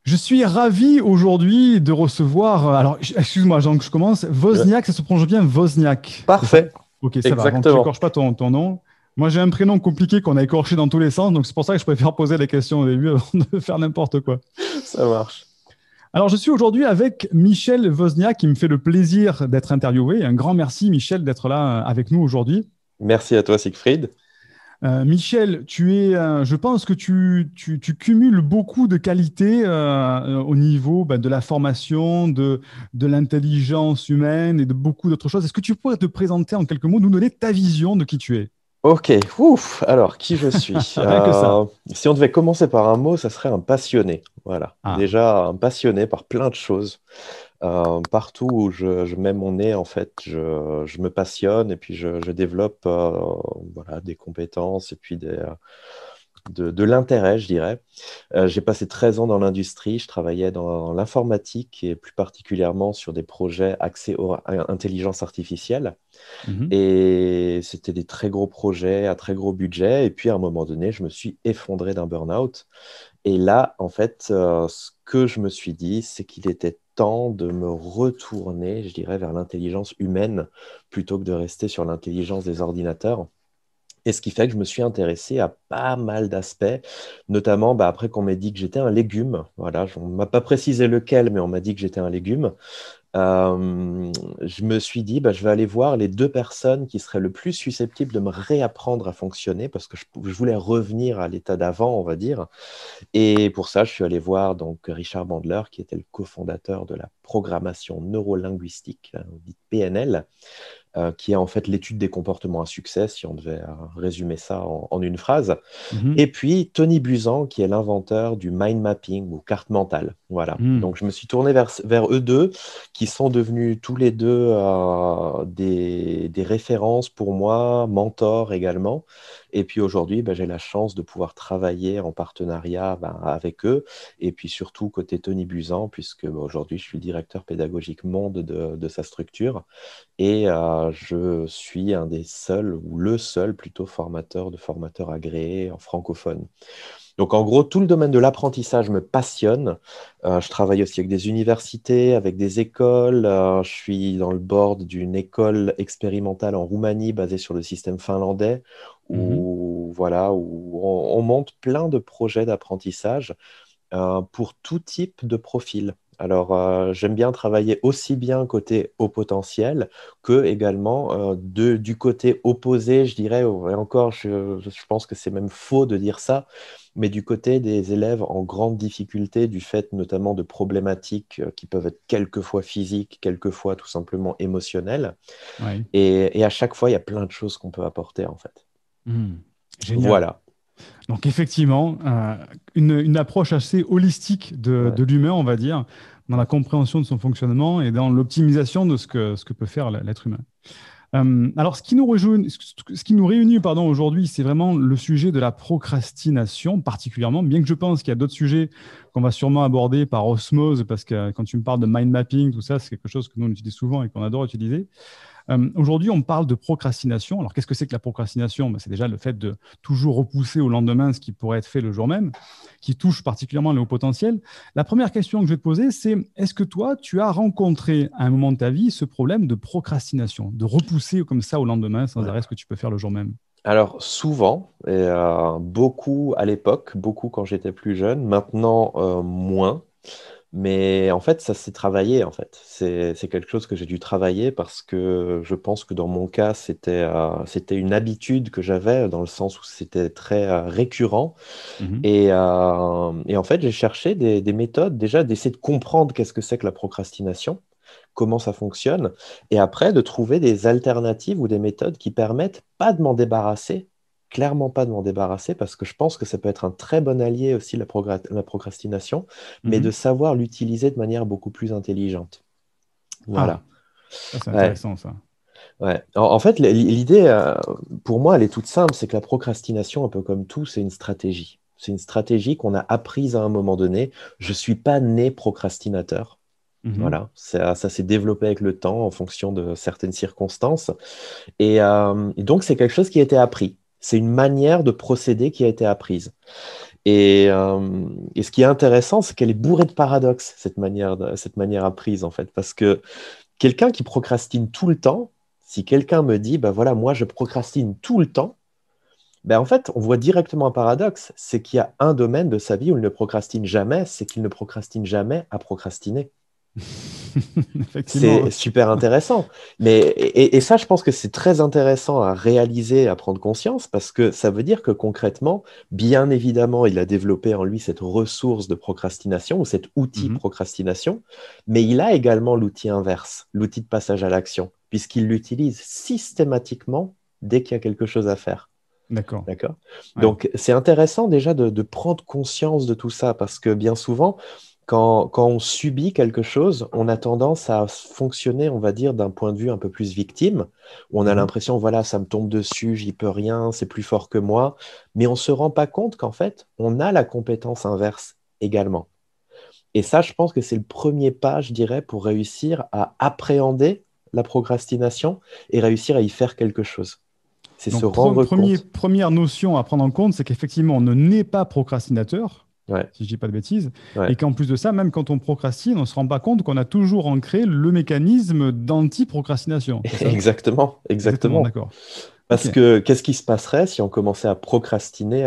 Je suis ravi aujourd'hui de recevoir, alors excuse-moi, Jean, que je commence, Ouais. Wozniak, ça se prononce bien Wozniak, c'est ça? Parfait, Ok, ça va, donc exactement. j'écorche pas ton nom. Moi, j'ai un prénom compliqué qu'on a écorché dans tous les sens, donc c'est pour ça que je préfère poser les questions au début avant de faire n'importe quoi. Ça marche. Alors, je suis aujourd'hui avec Michel Wozniak, qui me fait le plaisir d'être interviewé. Un grand merci, Michel, d'être là avec nous aujourd'hui. Merci à toi, Siegfried. Michel, je pense que tu cumules beaucoup de qualités au niveau de la formation, de l'intelligence humaine et de beaucoup d'autres choses. Est-ce que tu pourrais te présenter en quelques mots, nous donner ta vision de qui tu es? Ok, ouf. Alors, qui je suis? Rien que ça. Si on devait commencer par un mot, ça serait un passionné. Voilà, Ah. déjà un passionné par plein de choses. Partout où je mets mon nez, en fait, je me passionne et puis je développe voilà, des compétences et puis de l'intérêt, je dirais. J'ai passé 13 ans dans l'industrie, je travaillais dans l'informatique et plus particulièrement sur des projets axés à l'intelligence artificielle. Mhm. Et c'était des très gros projets, à très gros budget. Et puis à un moment donné, je me suis effondré d'un burn-out. Et là, en fait, ce que je me suis dit, c'est qu'il était temps de me retourner, je dirais, vers l'intelligence humaine plutôt que de rester sur l'intelligence des ordinateurs. Et ce qui fait que je me suis intéressé à pas mal d'aspects, notamment après qu'on m'ait dit que j'étais un légume. Voilà, on ne m'a pas précisé lequel, mais on m'a dit que j'étais un légume. Je me suis dit, je vais aller voir les deux personnes qui seraient le plus susceptibles de me réapprendre à fonctionner parce que je voulais revenir à l'état d'avant, on va dire. Et pour ça, je suis allé voir donc Richard Bandler, qui était le cofondateur de la programmation neurolinguistique, dite PNL, qui est en fait l'étude des comportements à succès, si on devait résumer ça en une phrase. Mhm. Et puis Tony Buzan, qui est l'inventeur du mind mapping ou carte mentale. Voilà. Mhm. Donc je me suis tourné vers eux deux, qui sont devenus tous les deux des références pour moi, mentors également. Et puis aujourd'hui, j'ai la chance de pouvoir travailler en partenariat avec eux. Et puis surtout côté Tony Buzan, puisque aujourd'hui je suis directeur pédagogique monde de sa structure. Et je suis un des seuls, ou le seul plutôt, formateur de formateurs agréés en francophone. Donc en gros, tout le domaine de l'apprentissage me passionne. Je travaille aussi avec des universités, avec des écoles. Je suis dans le board d'une école expérimentale en Roumanie basée sur le système finlandais, Mhm. où, voilà, où on monte plein de projets d'apprentissage pour tout type de profil. Alors, j'aime bien travailler aussi bien côté haut potentiel que également du côté opposé, je dirais, et encore, je pense que c'est même faux de dire ça, mais du côté des élèves en grande difficulté, du fait notamment de problématiques qui peuvent être quelquefois physiques, quelquefois tout simplement émotionnelles. Ouais. Et à chaque fois, il y a plein de choses qu'on peut apporter, en fait. Mhm. Génial. Voilà. Donc effectivement, une approche assez holistique Ouais. de l'humain, on va dire, dans la compréhension de son fonctionnement et dans l'optimisation de ce que peut faire l'être humain. Alors, ce qui nous réunit pardon, aujourd'hui, c'est vraiment le sujet de la procrastination, particulièrement, bien que je pense qu'il y a d'autres sujets qu'on va sûrement aborder par osmose, parce que quand tu me parles de mind mapping, tout ça, c'est quelque chose que nous on utilise souvent et qu'on adore utiliser. Aujourd'hui, on parle de procrastination. Alors, qu'est-ce que c'est que la procrastination? C'est déjà le fait de toujours repousser au lendemain ce qui pourrait être fait le jour même, qui touche particulièrement le haut potentiel. La première question que je vais te poser, c'est est-ce que toi, tu as rencontré à un moment de ta vie ce problème de procrastination, de repousser comme ça au lendemain sans Ouais. arrêt ce que tu peux faire le jour même? Alors souvent, et beaucoup à l'époque, beaucoup quand j'étais plus jeune, maintenant moins. Mais en fait, ça s'est travaillé, en fait. C'est quelque chose que j'ai dû travailler parce que je pense que dans mon cas, c'était une habitude que j'avais dans le sens où c'était très récurrent. Mhm. Et en fait, j'ai cherché des méthodes déjà d'essayer de comprendre qu'est-ce que c'est que la procrastination, comment ça fonctionne, et après de trouver des alternatives ou des méthodes qui permettent pas de m'en débarrasser, clairement pas de m'en débarrasser, parce que je pense que ça peut être un très bon allié aussi, la procrastination, mais de Mhm. savoir l'utiliser de manière beaucoup plus intelligente. Ah, Voilà. ça c'est Ouais, intéressant ça. ouais. En fait, l'idée, pour moi, elle est toute simple, c'est que la procrastination, un peu comme tout, c'est une stratégie. C'est une stratégie qu'on a apprise à un moment donné. Je ne suis pas né procrastinateur. Mhm. Voilà, ça s'est développé avec le temps en fonction de certaines circonstances. Et donc, c'est quelque chose qui a été appris. C'est une manière de procéder qui a été apprise. Et ce qui est intéressant, c'est qu'elle est bourrée de paradoxes, cette manière apprise, en fait. Parce que quelqu'un qui procrastine tout le temps, si quelqu'un me dit, bah voilà, moi je procrastine tout le temps, ben en fait, on voit directement un paradoxe. C'est qu'il y a un domaine de sa vie où il ne procrastine jamais, c'est qu'il ne procrastine jamais à procrastiner. Effectivement. C'est super intéressant. Et ça, je pense que c'est très intéressant à réaliser, à prendre conscience, parce que ça veut dire que concrètement, bien évidemment, il a développé en lui cette ressource de procrastination ou cet outil Mhm. procrastination, mais il a également l'outil inverse, l'outil de passage à l'action, puisqu'il l'utilise systématiquement dès qu'il y a quelque chose à faire. D'accord. D'accord? Ouais. Donc, c'est intéressant déjà de prendre conscience de tout ça parce que bien souvent, quand on subit quelque chose, on a tendance à fonctionner, on va dire, d'un point de vue un peu plus victime, où on a Mhm. l'impression, voilà, ça me tombe dessus, j'y peux rien, c'est plus fort que moi. Mais on ne se rend pas compte qu'en fait, on a la compétence inverse également. Et ça, je pense que c'est le premier pas, je dirais, pour réussir à appréhender la procrastination et réussir à y faire quelque chose. C'est se Donc, rendre compte. première notion à prendre en compte, c'est qu'effectivement, on ne naît pas procrastinateur, Ouais, si je dis pas de bêtises, et ouais. qu'en plus de ça, même quand on procrastine, on ne se rend pas compte qu'on a toujours ancré le mécanisme d'anti-procrastination. C'est ça? Exactement, Exactement, exactement. d'accord. Parce Ok. que qu'est-ce qui se passerait si on commençait à procrastiner?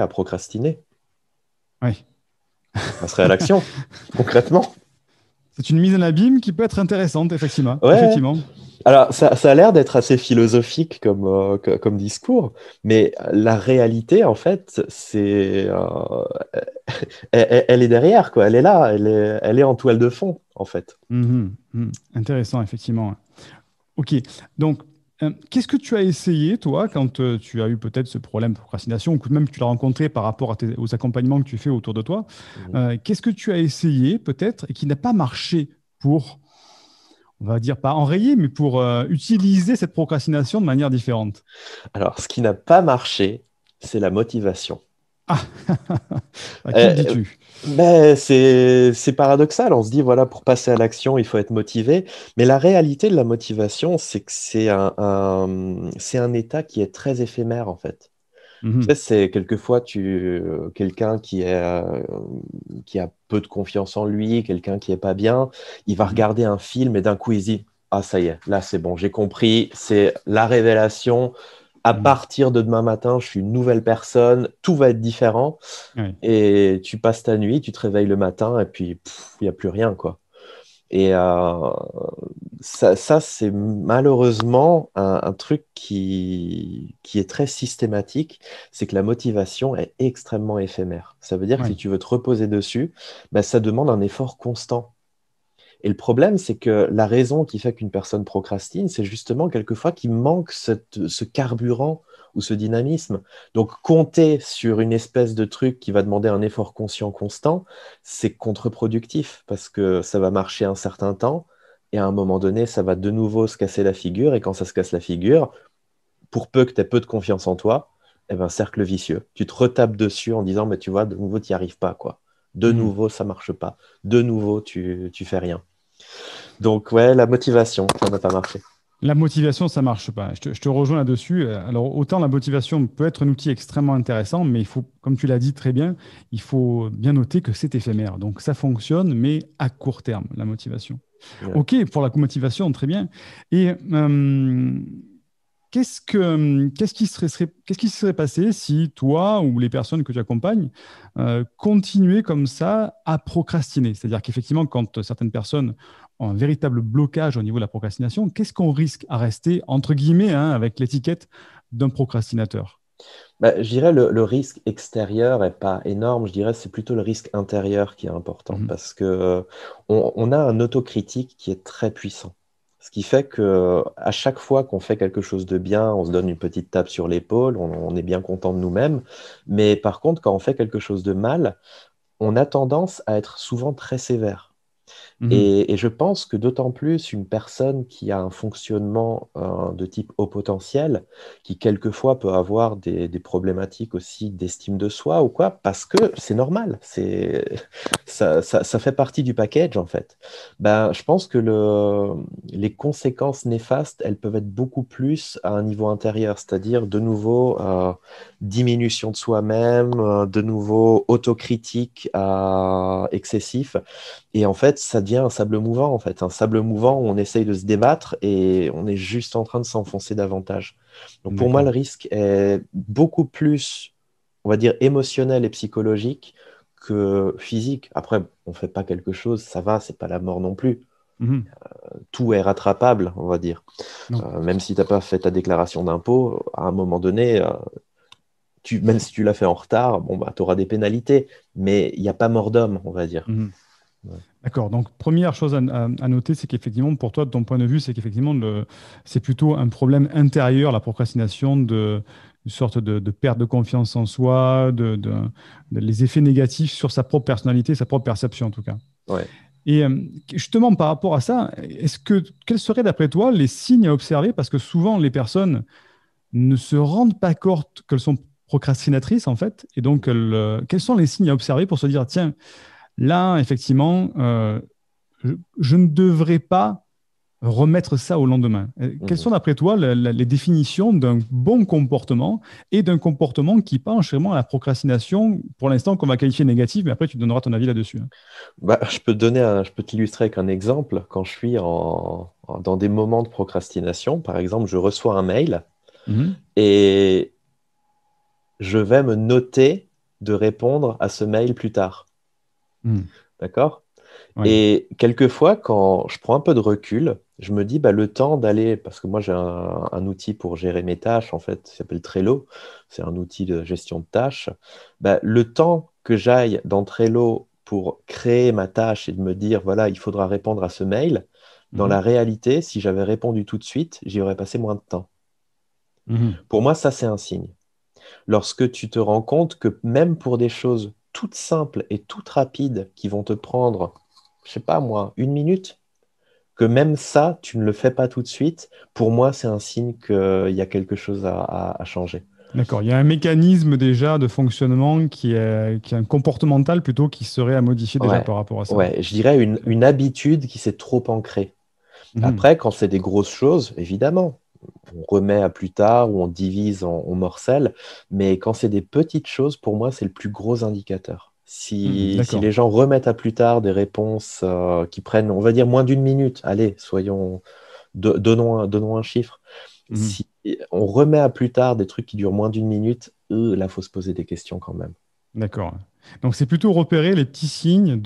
Oui. On passerait à l'action, concrètement. C'est une mise en abîme qui peut être intéressante, effectivement. Ouais. Effectivement. Alors, ça a l'air d'être assez philosophique comme discours, mais la réalité, en fait, elle est derrière, quoi. Elle est là, elle est en toile de fond, en fait. Mhm, mhm. Intéressant, effectivement. Ok, donc qu'est-ce que tu as essayé, toi, quand tu as eu peut-être ce problème de procrastination, ou que même tu l'as rencontré par rapport aux accompagnements que tu fais autour de toi? Mhm. Qu'est-ce que tu as essayé, peut-être, et qui n'a pas marché pour, on va dire, pas enrayer, mais pour utiliser cette procrastination de manière différente? Alors, ce qui n'a pas marché, c'est la motivation. Ah, à qui le Euh, dis-tu? Mais c'est paradoxal, on se dit, voilà, pour passer à l'action, il faut être motivé. Mais la réalité de la motivation, c'est que c'est un état qui est très éphémère, en fait. Tu sais, Mhm, c'est quelquefois quelqu'un qui a peu de confiance en lui, quelqu'un qui est pas bien, il va mhm, regarder un film et d'un coup, il se dit, ah, ça y est, là, c'est bon, j'ai compris, c'est la révélation. À mhm. partir de demain matin, je suis une nouvelle personne, tout va être différent. Ouais. Et tu passes ta nuit, tu te réveilles le matin et puis il n'y a plus rien, quoi. Et ça c'est malheureusement un truc qui est très systématique, c'est que la motivation est extrêmement éphémère. Ça veut dire que si Ouais. tu veux te reposer dessus, bah, ça demande un effort constant. Et le problème, c'est que la raison qui fait qu'une personne procrastine, c'est justement quelquefois qu'il manque ce carburant ou ce dynamisme. Donc, compter sur une espèce de truc qui va demander un effort conscient constant, c'est contre-productif parce que ça va marcher un certain temps et à un moment donné, ça va de nouveau se casser la figure. Et quand ça se casse la figure, pour peu que tu aies peu de confiance en toi, eh ben, cercle vicieux. Tu te retapes dessus en disant, mais tu vois, de nouveau, tu n'y arrives pas, quoi. De Mhm. nouveau, ça marche pas. De nouveau, tu fais rien. Donc, ouais, la motivation, ça n'a pas marché. La motivation, ça marche pas. Je te rejoins là-dessus. Alors, autant la motivation peut être un outil extrêmement intéressant, mais il faut, comme tu l'as dit très bien, il faut bien noter que c'est éphémère. Donc, ça fonctionne, mais à court terme, la motivation. Ouais. OK, pour la motivation, très bien. Et qu'est-ce qui serait passé si toi ou les personnes que tu accompagnes continuaient comme ça à procrastiner? C'est-à-dire qu'effectivement, quand certaines personnes ont un véritable blocage au niveau de la procrastination, qu'est-ce qu'on risque à rester, entre guillemets, hein, avec l'étiquette d'un procrastinateur? Bah, je dirais le risque extérieur est pas énorme, je dirais c'est plutôt le risque intérieur qui est important Mhm, parce que on a un autocritique qui est très puissant. Ce qui fait que à chaque fois qu'on fait quelque chose de bien, on se donne une petite tape sur l'épaule, on est bien content de nous-mêmes. Mais par contre, quand on fait quelque chose de mal, on a tendance à être souvent très sévère. mhm, Et je pense que d'autant plus une personne qui a un fonctionnement de type haut potentiel, qui quelquefois peut avoir des problématiques aussi d'estime de soi ou quoi, parce que c'est normal, ça fait partie du package, en fait. Ben, je pense que les conséquences néfastes, elles peuvent être beaucoup plus à un niveau intérieur, c'est-à-dire de nouveau diminution de soi-même, de nouveau autocritique excessif. Et en fait, ça devient un sable mouvant, en fait. Un sable mouvant où on essaye de se débattre et on est juste en train de s'enfoncer davantage. Donc pour moi, le D'accord. risque est beaucoup plus, on va dire, émotionnel et psychologique que physique. Après, on fait pas quelque chose, ça va, c'est pas la mort non plus. Mhm. Tout est rattrapable, on va dire. Donc, Même si tu n'as pas fait ta déclaration d'impôt, à un moment donné, même si tu l'as fait en retard, bon, bah, tu auras des pénalités, mais il n'y a pas mort d'homme, on va dire. mhm. Ouais. D'accord. Donc, première chose à noter, c'est qu'effectivement, pour toi, de ton point de vue, c'est qu'effectivement, c'est plutôt un problème intérieur, la procrastination, une sorte de perte de confiance en soi, les effets négatifs sur sa propre personnalité, sa propre perception, en tout cas. Ouais. Et justement, par rapport à ça, quels seraient, d'après toi, les signes à observer? Parce que souvent, les personnes ne se rendent pas compte qu'elles sont procrastinatrices, en fait. Et donc, quels sont les signes à observer pour se dire, tiens, là, effectivement, je ne devrais pas remettre ça au lendemain. Quelles Mhm. sont, d'après toi, les définitions d'un bon comportement et d'un comportement qui penche vraiment à la procrastination, pour l'instant, qu'on va qualifier négative, mais après, tu donneras ton avis là-dessus, hein. Bah, je peux t'illustrer avec un exemple. Quand je suis dans des moments de procrastination, par exemple, je reçois un mail Mhm. et je vais me noter de répondre à ce mail plus tard. Mhm. D'accord? Ouais. Et quelquefois, quand je prends un peu de recul, je me dis, bah, le temps d'aller, parce que moi j'ai un outil pour gérer mes tâches, en fait, qui s'appelle Trello, c'est un outil de gestion de tâches. Bah, le temps que j'aille dans Trello pour créer ma tâche et de me dire, voilà, il faudra répondre à ce mail, dans la Mhm. réalité, si j'avais répondu tout de suite, j'y aurais passé moins de temps. Mhm. Pour moi, ça, c'est un signe. Lorsque tu te rends compte que même pour des choses toutes simples et toutes rapides qui vont te prendre, je sais pas moi, 1 minute, que même ça, tu ne le fais pas tout de suite, pour moi, c'est un signe qu'il y a quelque chose à changer. D'accord. Il y a un mécanisme déjà de fonctionnement qui est un comportemental plutôt qui serait à modifier déjà Ouais, par rapport à ça. ouais, je dirais une habitude qui s'est trop ancrée. Mhm. Après, quand c'est des grosses choses, évidemment, on remet à plus tard ou on divise, on morcelle, mais quand c'est des petites choses, pour moi, c'est le plus gros indicateur. Mhm. Si D'accord. les gens remettent à plus tard des réponses qui prennent, on va dire, moins d'1 minute, allez, donnons un chiffre. Mhm. Si on remet à plus tard des trucs qui durent moins d'1 minute, là, il faut se poser des questions quand même. D'accord. Donc, c'est plutôt repérer les petits signes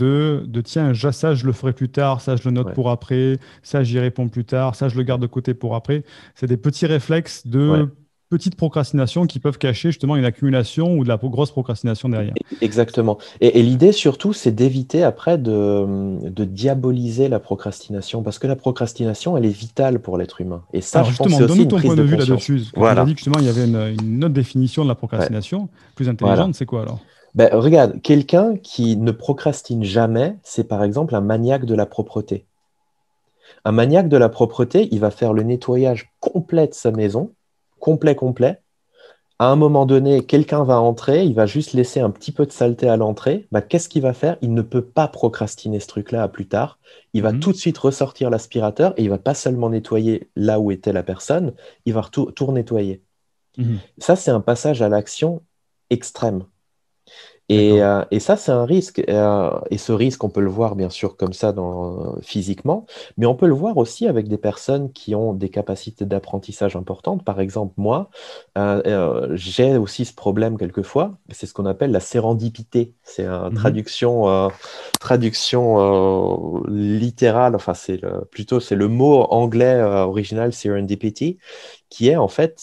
tiens, ça, je le ferai plus tard, ça, je le note Ouais, pour après, ça, j'y réponds plus tard, ça, je le ouais, garde de côté pour après. C'est des petits réflexes ouais. de petites procrastinations qui peuvent cacher justement une accumulation ou de la grosse procrastination derrière. Exactement. Et l'idée surtout, c'est d'éviter après de diaboliser la procrastination, parce que la procrastination, elle est vitale pour l'être humain. Et ça, Alors, je pense, justement, c'est aussi donne-nous une ton prise point de de vue conscience. là-dessus, parce que tu nous as dit Voilà. que justement, il y avait une autre définition de la Ouais. procrastination, plus Voilà. intelligente, c'est quoi alors? Ben, regarde, quelqu'un qui ne procrastine jamais, c'est par exemple un maniaque de la propreté. Un maniaque de la propreté, il va faire le nettoyage complet de sa maison, complet, complet. À un moment donné, quelqu'un va entrer, il va juste laisser un petit peu de saleté à l'entrée. Bah, qu'est-ce qu'il va faire? Il ne peut pas procrastiner ce truc-là à plus tard. Il va Mhm. tout de suite ressortir l'aspirateur et il va pas seulement nettoyer là où était la personne, il va tout nettoyer. Mhm. Ça, c'est un passage à l'action extrême. D'accord. Et ça, c'est un risque. Et ce risque, on peut le voir bien sûr comme ça physiquement, mais on peut le voir aussi avec des personnes qui ont des capacités d'apprentissage importantes. Par exemple, moi, j'ai aussi ce problème quelquefois. C'est ce qu'on appelle la sérendipité. C'est une Mhm. traduction littérale. Enfin, plutôt c'est le mot anglais original serendipity, qui est en fait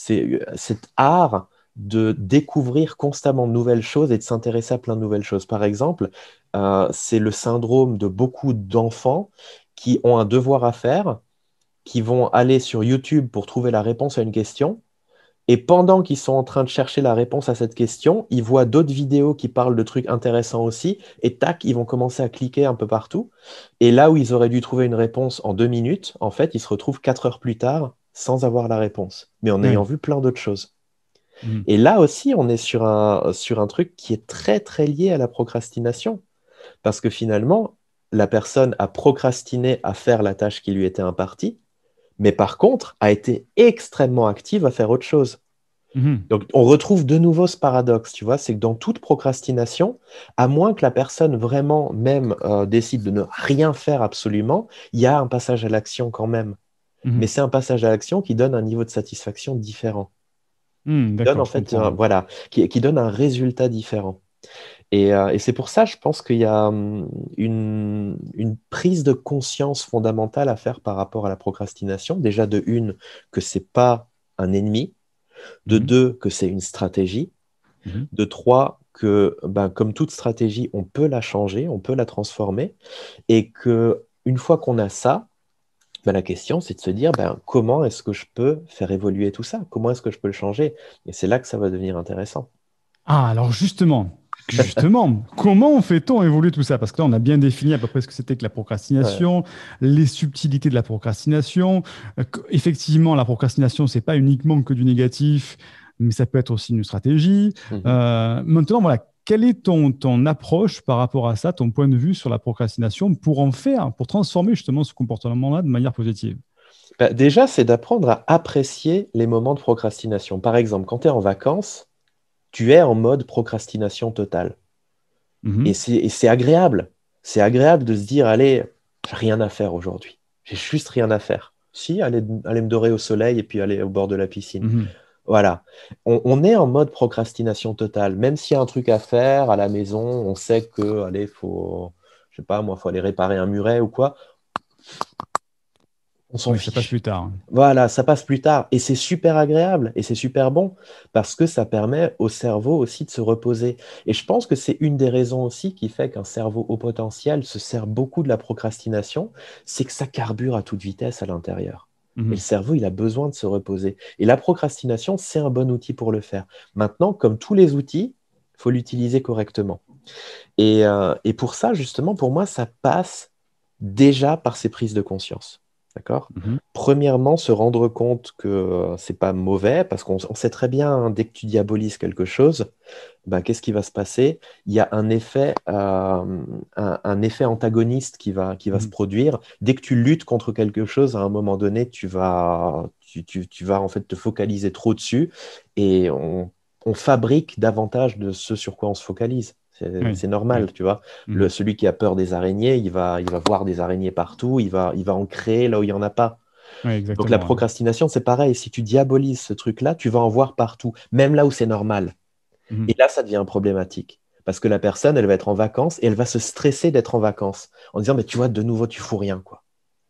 cet art de découvrir constamment de nouvelles choses et de s'intéresser à plein de nouvelles choses. Par exemple, c'est le syndrome de beaucoup d'enfants qui ont un devoir à faire, qui vont aller sur YouTube pour trouver la réponse à une question. Et pendant qu'ils sont en train de chercher la réponse à cette question, ils voient d'autres vidéos qui parlent de trucs intéressants aussi. Et tac, ils vont commencer à cliquer un peu partout. Et là où ils auraient dû trouver une réponse en 2 minutes, en fait, ils se retrouvent 4 heures plus tard sans avoir la réponse, mais en ayant Ouais. vu plein d'autres choses. Mhm. Et là aussi, on est sur un truc qui est très, très lié à la procrastination. Parce que finalement, la personne a procrastiné à faire la tâche qui lui était impartie, mais par contre, a été extrêmement active à faire autre chose. Mhm. Donc, on retrouve de nouveau ce paradoxe, tu vois, c'est que dans toute procrastination, à moins que la personne vraiment même décide de ne rien faire absolument, il y a un passage à l'action quand même. Mais Mhm. c'est un passage à l'action qui donne un niveau de satisfaction différent. Donne D'accord, en je fait, comprends. voilà, qui donne un résultat différent. Et c'est pour ça, je pense qu'il y a une prise de conscience fondamentale à faire par rapport à la procrastination. Déjà, de une, que c'est pas un ennemi. De Mhm. deux, que c'est une stratégie. Mhm. De trois, que ben, comme toute stratégie, on peut la changer, on peut la transformer. Et que une fois qu'on a ça, ben, la question, c'est de se dire ben, comment est-ce que je peux faire évoluer tout ça? Comment est-ce que je peux le changer? Et c'est là que ça va devenir intéressant. Ah, alors justement, comment fait-on évoluer tout ça? Parce que là, on a bien défini à peu près ce que c'était que la Ouais. procrastination, les subtilités de la procrastination. Effectivement, la procrastination, c'est pas uniquement que du négatif, mais ça peut être aussi une stratégie. Mhm. Maintenant, voilà, quelle est ton approche par rapport à ça, ton point de vue sur la procrastination pour en faire, pour transformer justement ce comportement-là de manière positive? Ben, déjà, c'est d'apprendre à apprécier les moments de procrastination. Par exemple, quand tu es en vacances, tu es en mode procrastination totale. Et Mhm, c'est agréable. C'est agréable de se dire, allez, j'ai rien à faire aujourd'hui. J'ai juste rien à faire. Si, aller me dorer au soleil et puis aller au bord de la piscine. mhm. Voilà. On est en mode procrastination totale. Même s'il y a un truc à faire à la maison, on sait que, allez, faut, je sais pas, moi, faut aller réparer un muret ou quoi. On s'en Oui, ça passe plus fiche. tard. Voilà, ça passe plus tard. Et c'est super agréable et c'est super bon parce que ça permet au cerveau aussi de se reposer. Et je pense que c'est une des raisons aussi qui fait qu'un cerveau au potentiel se sert beaucoup de la procrastination, c'est que ça carbure à toute vitesse à l'intérieur. Et le Mhm. cerveau, il a besoin de se reposer. Et la procrastination, c'est un bon outil pour le faire. Maintenant, comme tous les outils, il faut l'utiliser correctement. Et pour ça, justement, pour moi, ça passe déjà par ces prises de conscience. D'accord? Mhm. Premièrement, se rendre compte que c'est pas mauvais, parce qu'on sait très bien, hein, dès que tu diabolises quelque chose, ben, qu'est-ce qui va se passer? Il y a un effet antagoniste qui va se Mhm. produire. Dès que tu luttes contre quelque chose, à un moment donné, tu vas en fait te focaliser trop dessus et on fabrique davantage de ce sur quoi on se focalise. C'est Oui, c'est oui. normal, tu vois. Mhm. Celui qui a peur des araignées, il va voir des araignées partout, il va en créer là où il n'y en a pas. Oui, Donc la exactement. Ouais. procrastination, c'est pareil. Si tu diabolises ce truc-là, tu vas en voir partout, même là où c'est normal. Et Mhm. là, ça devient problématique. Parce que la personne, elle va être en vacances et elle va se stresser d'être en vacances en disant, mais tu vois, de nouveau, tu fous rien, quoi.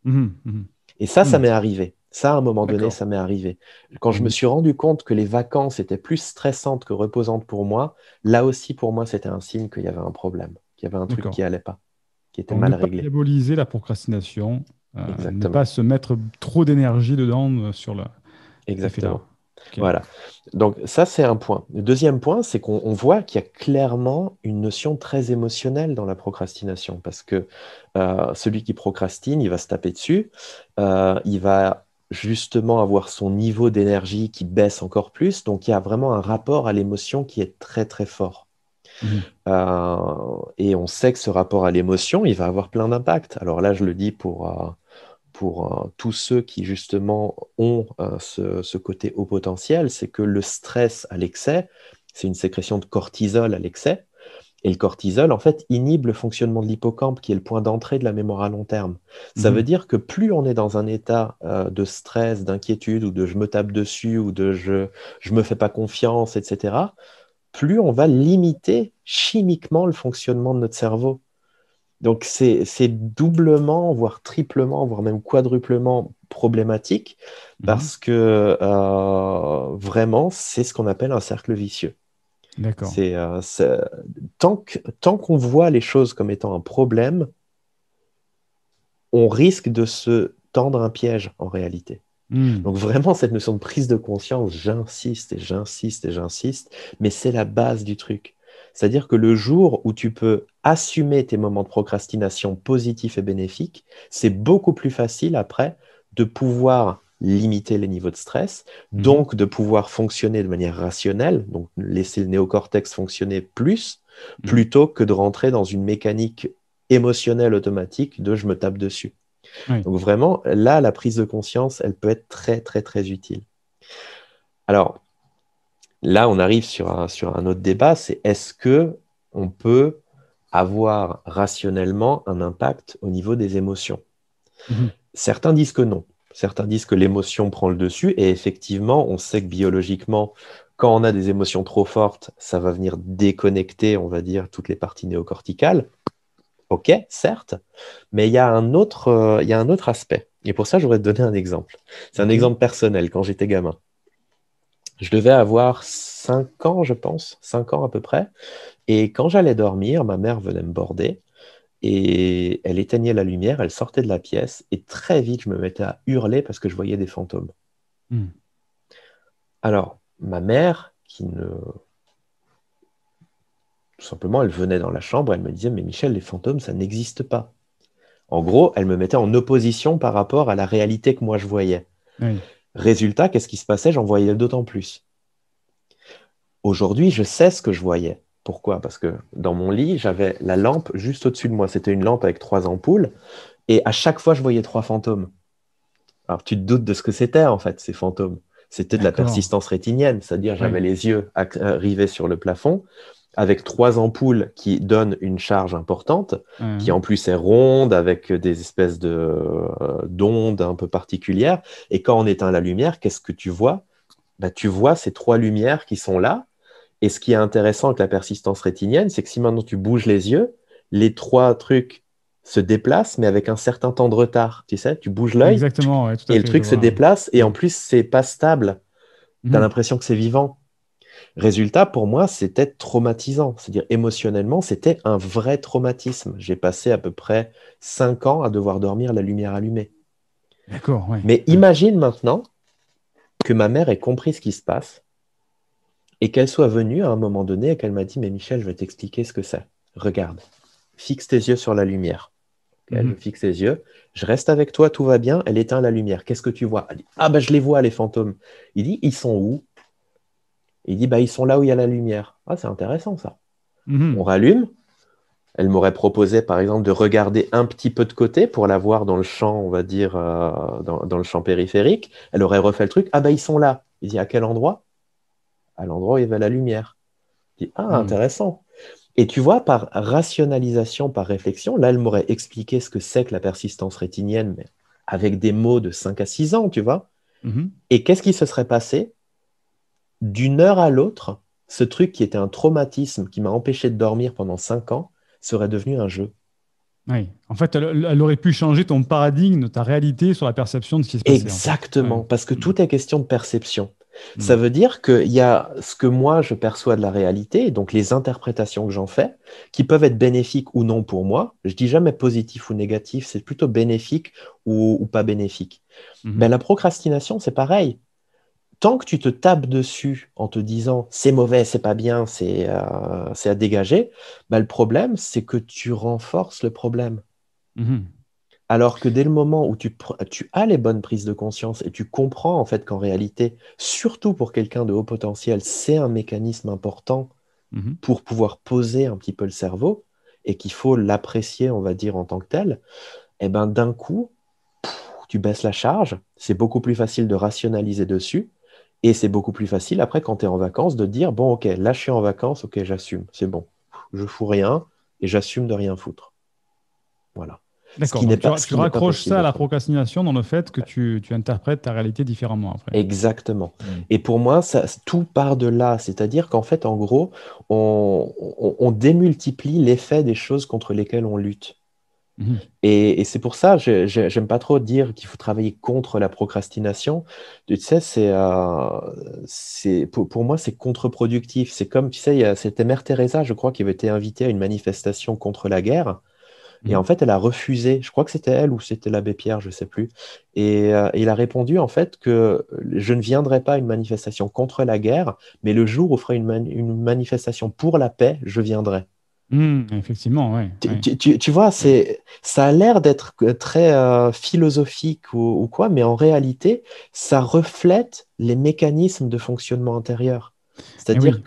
Mhm. Mhm. Et ça Mhm. m'est arrivé. Ça, à un moment donné, D'accord. ça m'est arrivé. Quand je me Mhm. suis rendu compte que les vacances étaient plus stressantes que reposantes pour moi, là aussi, pour moi, c'était un signe qu'il y avait un problème, qu'il y avait un truc qui D'accord. allait pas, qui était Donc, ne mal pas réglé. diaboliser la procrastination, ne Exactement. pas se mettre trop d'énergie dedans sur cet effet-là. Exactement. Ok. Voilà. Donc ça, c'est un point. Le deuxième point, c'est qu'on voit qu'il y a clairement une notion très émotionnelle dans la procrastination, parce que celui qui procrastine, il va se taper dessus, il va justement avoir son niveau d'énergie qui baisse encore plus, donc il y a vraiment un rapport à l'émotion qui est très très fort. Mhm. Et on sait que ce rapport à l'émotion, il va avoir plein d'impacts. Alors là, je le dis pour tous ceux qui justement ont ce côté haut potentiel, c'est que le stress à l'excès, c'est une sécrétion de cortisol à l'excès. Et le cortisol, en fait, inhibe le fonctionnement de l'hippocampe, qui est le point d'entrée de la mémoire à long terme. Ça veut Mhm. dire que plus on est dans un état de stress, d'inquiétude, ou de je me tape dessus, ou de je me fais pas confiance, etc., plus on va limiter chimiquement le fonctionnement de notre cerveau. Donc c'est doublement, voire triplement, voire même quadruplement problématique Mhm. parce que vraiment, c'est ce qu'on appelle un cercle vicieux. D'accord. C'est, tant qu'on voit les choses comme étant un problème, on risque de se tendre un piège en réalité. Mhm. Donc vraiment, cette notion de prise de conscience, j'insiste et j'insiste et j'insiste, mais c'est la base du truc. C'est-à-dire que le jour où tu peux assumer tes moments de procrastination positifs et bénéfiques, c'est beaucoup plus facile après de pouvoir limiter les niveaux de stress, Mhm. donc de pouvoir fonctionner de manière rationnelle, donc laisser le néocortex fonctionner plus, plutôt que de rentrer dans une mécanique émotionnelle automatique de je me tape dessus. Oui. Donc vraiment, là, la prise de conscience, elle peut être très, très, très utile. Alors, là, on arrive sur un autre débat, c'est est-ce que on peut avoir rationnellement un impact au niveau des émotions? Mhm. Certains disent que non. Certains disent que l'émotion prend le dessus, et effectivement, on sait que biologiquement, quand on a des émotions trop fortes, ça va venir déconnecter, on va dire, toutes les parties néocorticales. Ok, certes, mais il y a un autre aspect. Et pour ça, j'aurais te donner un exemple. C'est un Ok. exemple personnel. Quand j'étais gamin, je devais avoir 5 ans, je pense, 5 ans à peu près. Et quand j'allais dormir, ma mère venait me border et elle éteignait la lumière, elle sortait de la pièce et très vite, je me mettais à hurler parce que je voyais des fantômes. Mhm. Alors, ma mère, tout simplement, elle venait dans la chambre, elle me disait, mais Michel, les fantômes, ça n'existe pas. En gros, elle me mettait en opposition par rapport à la réalité que moi je voyais. Oui. Résultat, qu'est-ce qui se passait? J'en voyais d'autant plus. Aujourd'hui, je sais ce que je voyais. Pourquoi? Parce que dans mon lit, j'avais la lampe juste au-dessus de moi. C'était une lampe avec 3 ampoules. Et à chaque fois, je voyais 3 fantômes. Alors, tu te doutes de ce que c'était, en fait, ces fantômes. C'était de la D'accord. persistance rétinienne, c'est-à-dire j'avais Oui. les yeux rivés sur le plafond, avec 3 ampoules qui donnent une charge importante, qui Mhm. en plus est ronde, avec des espèces d'ondes un peu particulières. Et quand on éteint la lumière, qu'est-ce que tu vois? Bah, tu vois ces 3 lumières qui sont là. Et ce qui est intéressant avec la persistance rétinienne, c'est que si maintenant tu bouges les yeux, les 3 trucs se déplacent, mais avec un certain temps de retard. Tu sais, tu bouges l'œil Exactement, ouais, tout à et le fait, je truc se vois. déplace, et en Oui. plus, c'est pas stable. Tu as Mhm. l'impression que c'est vivant. Résultat, pour moi, c'était traumatisant. C'est-à-dire, émotionnellement, c'était un vrai traumatisme. J'ai passé à peu près 5 ans à devoir dormir la lumière allumée. D'accord, oui. Mais Oui. imagine maintenant que ma mère ait compris ce qui se passe et qu'elle soit venue à un moment donné et qu'elle m'a dit, mais Michel, je vais t'expliquer ce que c'est. Regarde, fixe tes yeux sur la lumière. Ok, je Mhm. fixe les yeux. Je reste avec toi, tout va bien. Elle éteint la lumière. Qu'est-ce que tu vois? Elle dit, ah ben je les vois, les fantômes. Il dit, ils sont où? Il dit, bah ils sont là où il y a la lumière. Ah, c'est intéressant ça. On Mhm. rallume. Elle m'aurait proposé, par exemple, de regarder un petit peu de côté pour la voir dans le champ, on va dire, dans le champ périphérique. Elle aurait refait le truc. Ah bah ils sont là. Il dit, à quel endroit? À l'endroit où il y avait la lumière. Je dis, ah, Mhm. intéressant. Et tu vois, par rationalisation, par réflexion, là, elle m'aurait expliqué ce que c'est que la persistance rétinienne, mais avec des mots de 5 à 6 ans, tu vois. Mhm. Et qu'est-ce qui se serait passé? D'une heure à l'autre, ce truc qui était un traumatisme qui m'a empêché de dormir pendant 5 ans serait devenu un jeu. Oui. En fait, elle aurait pu changer ton paradigme, ta réalité sur la perception de ce qui se passait, en fait. Ouais. Exactement, parce que Mhm. tout est question de perception. Ça Mhm. veut dire qu'il y a ce que moi je perçois de la réalité, donc les interprétations que j'en fais, qui peuvent être bénéfiques ou non pour moi. Je dis jamais positif ou négatif, c'est plutôt bénéfique ou pas bénéfique. Ben, Mhm. la procrastination, c'est pareil. Tant que tu te tapes dessus en te disant c'est mauvais, c'est pas bien, c'est à dégager, ben, le problème, c'est que tu renforces le problème. Mhm. Alors que dès le moment où tu as les bonnes prises de conscience et tu comprends en fait qu'en réalité, surtout pour quelqu'un de haut potentiel, c'est un mécanisme important Mhm. pour pouvoir poser un petit peu le cerveau et qu'il faut l'apprécier, on va dire, en tant que tel, et ben d'un coup, tu baisses la charge, c'est beaucoup plus facile de rationaliser dessus et c'est beaucoup plus facile après quand tu es en vacances de dire, bon ok, là je suis en vacances, ok, j'assume, c'est bon, je fous rien et j'assume de rien foutre. Voilà. D'accord, donc Ce tu qui n'est pas raccroches possible ça à la autrement. procrastination dans le fait que tu interprètes ta réalité différemment après. Exactement. Mhm. Et pour moi, tout part de là. C'est-à-dire qu'en fait, en gros, on démultiplie l'effet des choses contre lesquelles on lutte. Mhm. Et c'est pour ça, j'aime pas trop dire qu'il faut travailler contre la procrastination. Tu sais, pour moi, c'est contre-productif. C'est comme, tu sais, c'était Mère Teresa, je crois, qui avait été invitée à une manifestation contre la guerre. Et en Mhm. fait, elle a refusé, je crois que c'était elle ou c'était l'abbé Pierre, je ne sais plus. Et il a répondu en fait que je ne viendrai pas à une manifestation contre la guerre, mais le jour où on fera une manifestation pour la paix, je viendrai. Mhm. Effectivement, oui. Oui. Tu vois, ça a l'air d'être très philosophique ou quoi, mais en réalité, ça reflète les mécanismes de fonctionnement intérieur. Et C'est-à-dire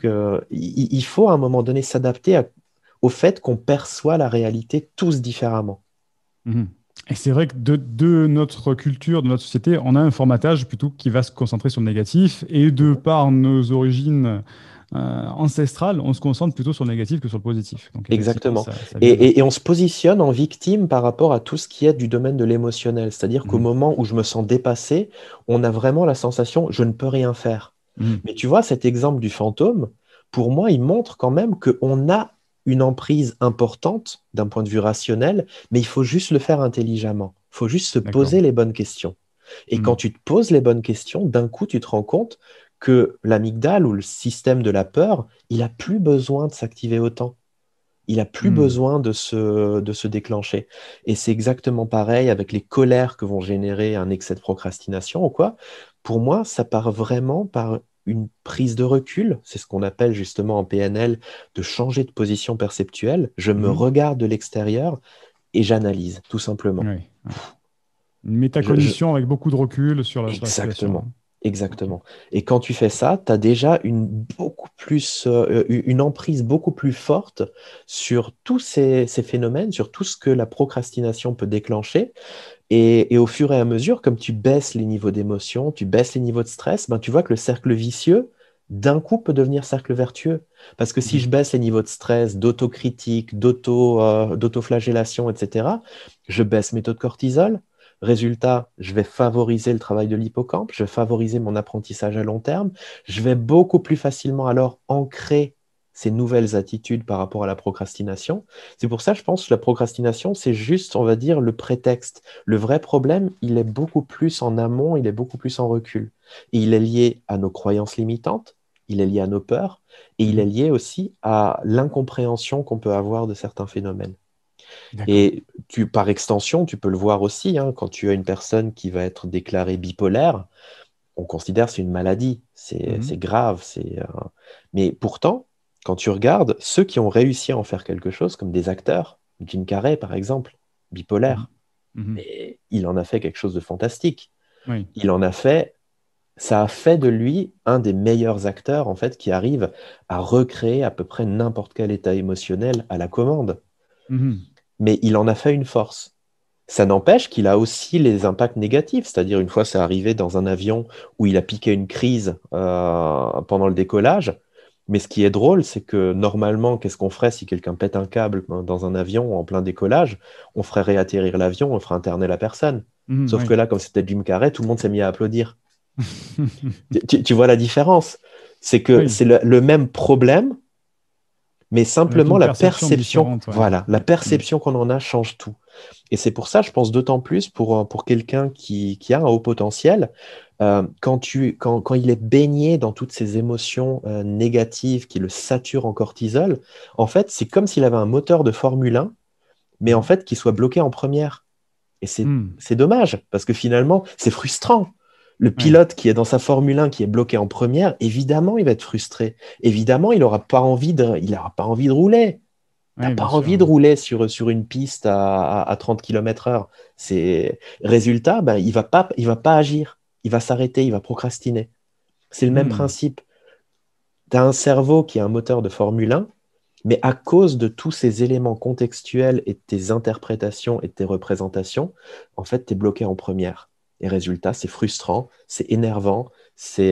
oui. qu'il faut à un moment donné s'adapter au fait qu'on perçoit la réalité tous différemment. Mhm. Et c'est vrai que de notre culture, de notre société, on a un formatage plutôt qui va se concentrer sur le négatif. Et de Mhm. par nos origines ancestrales, on se concentre plutôt sur le négatif que sur le positif. Donc effectivement, Exactement. ça Et, vient là. et on se positionne en victime par rapport à tout ce qui est du domaine de l'émotionnel. C'est-à-dire qu'au Mhm. moment où je me sens dépassé, on a vraiment la sensation, je ne peux rien faire. Mhm. Mais tu vois, cet exemple du fantôme, pour moi, il montre quand même qu'on a une emprise importante d'un point de vue rationnel, mais il faut juste le faire intelligemment. Il faut juste se D'accord. poser les bonnes questions. Et quand Mhm. tu te poses les bonnes questions, d'un coup, tu te rends compte que l'amygdale ou le système de la peur, il n'a plus besoin de s'activer autant. Il n'a plus Mhm. besoin de se déclencher. Et c'est exactement pareil avec les colères que vont générer un excès de procrastination ou quoi. Pour moi, ça part vraiment par une prise de recul. C'est ce qu'on appelle justement en PNL de changer de position perceptuelle. Je me Mhm. regarde de l'extérieur et j'analyse, tout simplement. Oui. Ouais. Une Je- je- métacognition avec beaucoup de recul sur la situation, Exactement. hein. Ok. Exactement. Et quand tu fais ça, tu as déjà une emprise beaucoup plus forte sur tous ces phénomènes, sur tout ce que la procrastination peut déclencher. Et au fur et à mesure, comme tu baisses les niveaux d'émotion, tu baisses les niveaux de stress, ben, tu vois que le cercle vicieux, d'un coup, peut devenir cercle vertueux. Parce que si Mhm. je baisse les niveaux de stress, d'autocritique, d'autoflagellation, etc., je baisse mes taux de cortisol. Résultat, je vais favoriser le travail de l'hippocampe, je vais favoriser mon apprentissage à long terme, je vais beaucoup plus facilement alors ancrer ces nouvelles attitudes par rapport à la procrastination. C'est pour ça, je pense que la procrastination, c'est juste, on va dire, le prétexte. Le vrai problème, il est beaucoup plus en amont, il est beaucoup plus en recul. Et il est lié à nos croyances limitantes, il est lié à nos peurs, et il est Mhm. lié aussi à l'incompréhension qu'on peut avoir de certains phénomènes. D'accord. Et par extension, tu peux le voir aussi, hein, quand tu as une personne qui va être déclarée bipolaire, on considère que c'est une maladie, Mhm. c'est grave, mais pourtant, quand tu regardes ceux qui ont réussi à en faire quelque chose, comme des acteurs, Jim Carrey par exemple, Mhm. bipolaire, Mhm. mais il en a fait quelque chose de fantastique. Oui. Il en a fait, ça a fait de lui un des meilleurs acteurs en fait qui arrive à recréer à peu près n'importe quel état émotionnel à la commande. Mhm. Mais il en a fait une force. Ça n'empêche qu'il a aussi les impacts négatifs, c'est-à-dire une fois c'est arrivé dans un avion où il a piqué une crise pendant le décollage. Mais ce qui est drôle, c'est que normalement, qu'est-ce qu'on ferait si quelqu'un pète un câble dans un avion en plein décollage? On ferait réatterrir l'avion, on ferait interner la personne. Mhm. Sauf que Oui. là, comme c'était Jim Carrey, tout le monde s'est mis à applaudir. Tu vois la différence? C'est que Oui. c'est le même problème, mais Avec simplement une la perception perception, différente, ouais. voilà, la Mhm. perception qu'on en a change tout. Et c'est pour ça, je pense d'autant plus pour quelqu'un qui a un haut potentiel, quand il est baigné dans toutes ces émotions négatives qui le saturent en cortisol, en fait, c'est comme s'il avait un moteur de Formule 1, mais en Mhm. fait, qui soit bloqué en première. Et Mhm. c'est dommage, parce que finalement, c'est frustrant. Le Ouais. pilote qui est dans sa Formule 1, qui est bloqué en première, évidemment, il va être frustré. Évidemment, il aura pas envie de rouler. T'as Ouais, pas bien sûr. envie de rouler sur une piste à 30 km/h. Résultat, ben, il va pas agir. Il va s'arrêter, il va procrastiner. C'est le même Mhm. principe. Tu as un cerveau qui est un moteur de Formule 1, mais à cause de tous ces éléments contextuels et de tes interprétations et de tes représentations, en fait, tu es bloqué en première. Et résultat, c'est frustrant, c'est énervant, c'est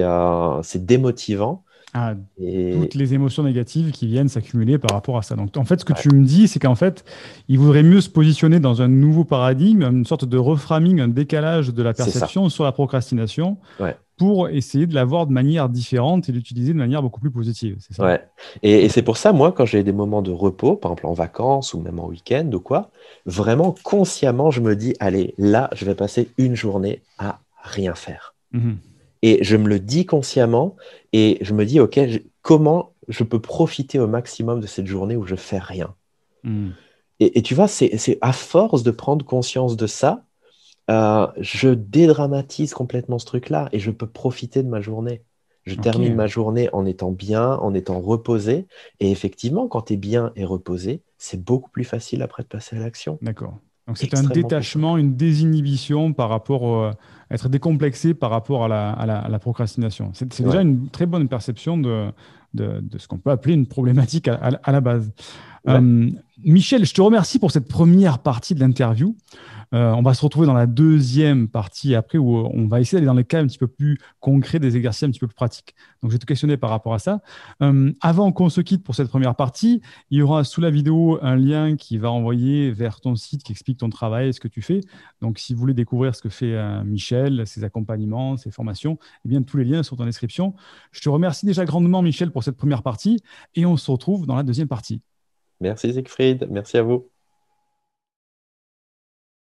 démotivant. Ah, toutes Et les émotions négatives qui viennent s'accumuler par rapport à ça. Donc, en fait, ce que ouais, tu me dis, c'est qu'en fait, il vaudrait mieux se positionner dans un nouveau paradigme, une sorte de reframing, un décalage de la c'est ça. perception sur la procrastination Ouais. pour essayer de la voir de manière différente et l'utiliser de manière beaucoup plus positive. C'est ça? Ouais. Et Ok. c'est pour ça, moi, quand j'ai des moments de repos, par exemple en vacances ou même en week-end ou quoi, vraiment consciemment, je me dis, allez, là, je vais passer une journée à rien faire. Mhm. Et je me le dis consciemment et je me dis, OK, comment je peux profiter au maximum de cette journée où je fais rien? Mhm. Et tu vois, c'est à force de prendre conscience de ça, je dédramatise complètement ce truc-là et je peux profiter de ma journée. Je Ok. termine ma journée en étant bien, en étant reposé. Et effectivement, quand tu es bien et reposé, c'est beaucoup plus facile après de passer à l'action. D'accord. Donc, c'est un extrêmement puissant. détachement, une désinhibition par rapport être décomplexé par rapport à la procrastination. C'est déjà Ouais, une très bonne perception de ce qu'on peut appeler une problématique à la base. ouais, Michel, je te remercie pour cette première partie de l'interview. On va se retrouver dans la deuxième partie après où on va essayer d'aller dans les cas un petit peu plus concrets, des exercices un petit peu plus pratiques. Donc, je vais te questionner par rapport à ça. Avant qu'on se quitte pour cette première partie, il y aura sous la vidéo un lien qui va envoyer vers ton site qui explique ton travail et ce que tu fais. Donc, si vous voulez découvrir ce que fait Michel, ses accompagnements, ses formations, eh bien, tous les liens sont en description. Je te remercie déjà grandement, Michel, pour cette première partie et on se retrouve dans la deuxième partie. merci Siegfried, merci à vous.